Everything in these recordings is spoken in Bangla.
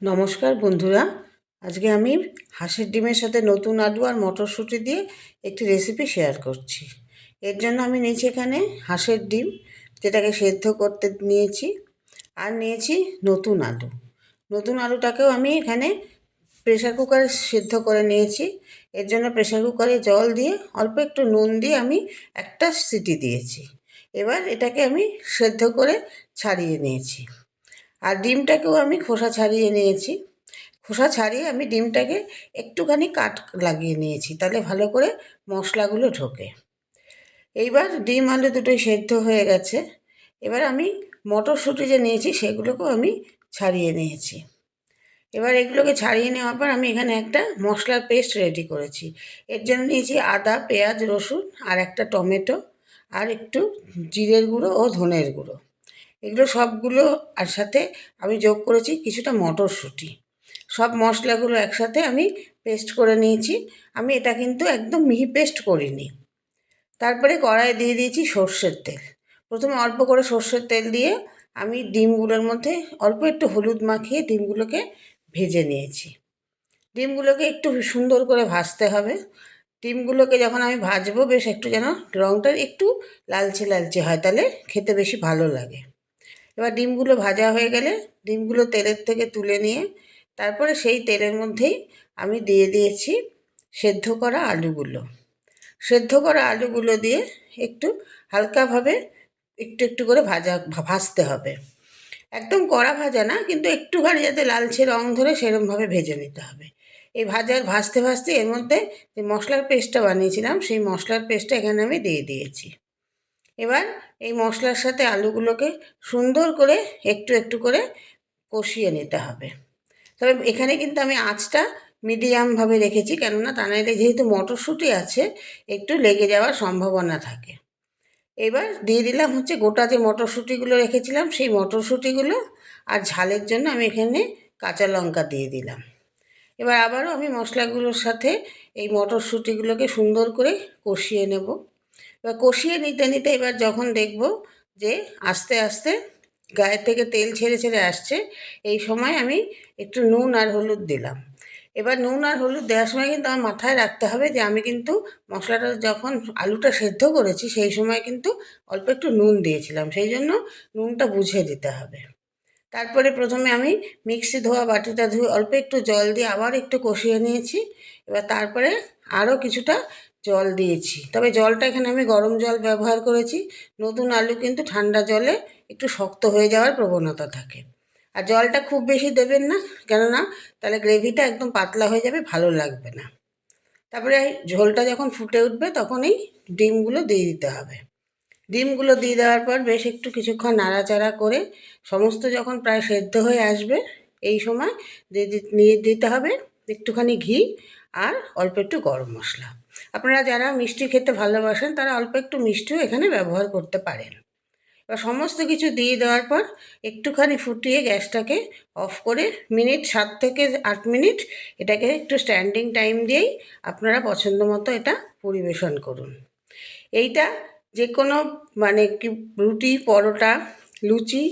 নমস্কার বন্ধুরা, আজকে আমি হাঁসের ডিমের সাথে নতুন আলু আর মটরশুঁটি দিয়ে একটি রেসিপি শেয়ার করছি। এর জন্য আমি নিয়েছি এখানে হাঁসের ডিম, যেটাকে সেদ্ধ করতে নিয়েছি, আর নিয়েছি নতুন আলু। নতুন আলুটাকেও আমি এখানে প্রেশার কুকারে সেদ্ধ করে নিয়েছি। এর জন্য প্রেশার কুকারে জল দিয়ে অল্প একটু নুন দিয়ে আমি একটা সিটি দিয়েছি। এবার এটাকে আমি সেদ্ধ করে ছাড়িয়ে নিয়েছি। আর ডিমটাকেও আমি খোসা ছাড়িয়ে নিয়েছি। খোসা ছাড়িয়ে আমি ডিমটাকে একটুখানি কাট লাগিয়ে নিয়েছি, তাহলে ভালো করে মশলাগুলো ঢোকে। এইবার ডিম আলু দুটোই সেদ্ধ হয়ে গেছে। এবার আমি মটরশুঁটি যে নিয়েছি সেগুলোকেও আমি ছাড়িয়ে নিয়েছি। এবার এগুলোকে ছাড়িয়ে নেওয়ার পর আমি এখানে একটা মশলার পেস্ট রেডি করেছি। এর জন্য নিয়েছি আদা, পেঁয়াজ, রসুন আর একটা টমেটো, আর একটু জিরের গুঁড়ো ও ধনের গুঁড়ো। এগুলো সবগুলো আর সাথে আমি যোগ করেছি কিছুটা মটরশুঁটি। সব মশলাগুলো একসাথে আমি পেস্ট করে নিয়েছি। আমি এটা কিন্তু একদম মিহি পেস্ট করিনি। তারপরে কড়াইয়ে দিয়ে দিয়েছি সর্ষের তেল। প্রথমে অল্প করে সর্ষের তেল দিয়ে আমি ডিমগুলোর মধ্যে অল্প একটু হলুদ মাখিয়ে ডিমগুলোকে ভেজে নিয়েছি। ডিমগুলোকে একটু সুন্দর করে ভাজতে হবে। ডিমগুলোকে যখন আমি ভাজবো বেশ একটু যেন রঙটা একটু লালচে লালচে হয়, তাহলে খেতে বেশি ভালো লাগে। এবার ডিমগুলো ভাজা হয়ে গেলে ডিমগুলো তেলের থেকে তুলে নিয়ে তারপরে সেই তেলের মধ্যেই আমি দিয়ে দিয়েছি সেদ্ধ করা আলুগুলো। সেদ্ধ করা আলুগুলো দিয়ে একটু হালকাভাবে একটু একটু করে ভাজতে হবে। একদম কড়া ভাজা না, কিন্তু একটুখানি যাতে লালচে রং ধরে সেরকমভাবে ভেজে নিতে হবে। এই ভাজতে ভাজতে এর মধ্যে যে মশলার পেস্টটা বানিয়েছিলাম সেই মশলার পেস্টটা এখানে আমি দিয়ে দিয়েছি। এবার এই মশলার সাথে আলুগুলোকে সুন্দর করে একটু একটু করে কষিয়ে নিতে হবে। তবে এখানে কিন্তু আমি আঁচটা মিডিয়ামভাবে রেখেছি, কেননা তা নাহলে যেহেতু মটরশুঁটি আছে একটু লেগে যাওয়ার সম্ভাবনা থাকে। এবার দিয়ে দিলাম হচ্ছে গোটা যে মটরশুঁটিগুলো রেখেছিলাম সেই মটরশুঁটিগুলো, আর ঝালের জন্য আমি এখানে কাঁচা লঙ্কা দিয়ে দিলাম। এবার আবারও আমি মশলাগুলোর সাথে এই মটরশুঁটিগুলোকে সুন্দর করে কষিয়ে নেব। এবার কষিয়ে নিতে নিতে এবার যখন দেখব যে আস্তে আস্তে গায়ের থেকে তেল ছেড়ে ছেড়ে আসছে, এই সময় আমি একটু নুন আর হলুদ দিলাম। এবার নুন আর হলুদ দেওয়ার সময় কিন্তু আমার মাথায় রাখতে হবে যে আমি কিন্তু মশলাটা যখন আলুটা সেদ্ধ করেছি সেই সময় কিন্তু অল্প একটু নুন দিয়েছিলাম, সেই জন্য নুনটা বুঝে দিতে হবে। তারপরে প্রথমে আমি মিক্সি ধোয়া বাটিটা ধুয়ে অল্প একটু জল দিয়ে আবার একটু কষিয়ে নিয়েছি। এবার তারপরে আরও কিছুটা জল দিয়েছি, তবে জলটা এখানে আমি গরম জল ব্যবহার করেছি। নতুন আলু কিন্তু ঠান্ডা জলে একটু শক্ত হয়ে যাওয়ার প্রবণতা থাকে। আর জলটা খুব বেশি দেবেন না, কেননা তাহলে গ্রেভিটা একদম পাতলা হয়ে যাবে, ভালো লাগবে না। তারপরে ঝোলটা যখন ফুটে উঠবে তখন এই ডিমগুলো দিয়ে দিতে হবে। ডিমগুলো দিয়ে দেওয়ার পর বেশ একটু কিছুক্ষণ নাড়াচাড়া করে সমস্ত যখন প্রায় সেদ্ধ হয়ে আসবে এই সময় নিয়ে দিতে হবে একটুখানি ঘি আর অল্প একটু গরম মশলা। আপনারা যারা মিষ্টি খেতে ভালোবাসেন তারা অল্প একটু মিষ্টিও এখানে ব্যবহার করতে পারেন। এবার সমস্ত কিছু দিয়ে দেওয়ার পর একটুখানি ফুটিয়ে গ্যাসটাকে অফ করে 7 থেকে 8 মিনিট এটাকে একটু স্ট্যান্ডিং টাইম দিয়েই আপনারা পছন্দ মতো এটা পরিবেশন করুন। এইটা যে কোনো মানে কি রুটি, পরোটা, লুচি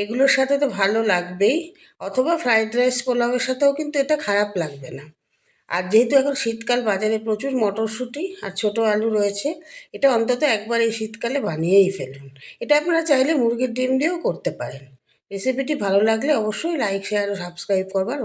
এগুলোর সাথে তো ভালো লাগবেই, অথবা ফ্রাইড রাইস, পোলাওয়ের সাথেও কিন্তু এটা খারাপ লাগবে না। আর যেহেতু এখন শীতকাল, বাজারে প্রচুর মটরশুঁটি আর ছোটো আলু রয়েছে, এটা অন্তত একবার এই শীতকালে বানিয়েই ফেলুন। এটা আপনারা চাইলে মুরগির ডিম দিয়েও করতে পারেন। রেসিপিটি ভালো লাগলে অবশ্যই লাইক, শেয়ার ও সাবস্ক্রাইব করবার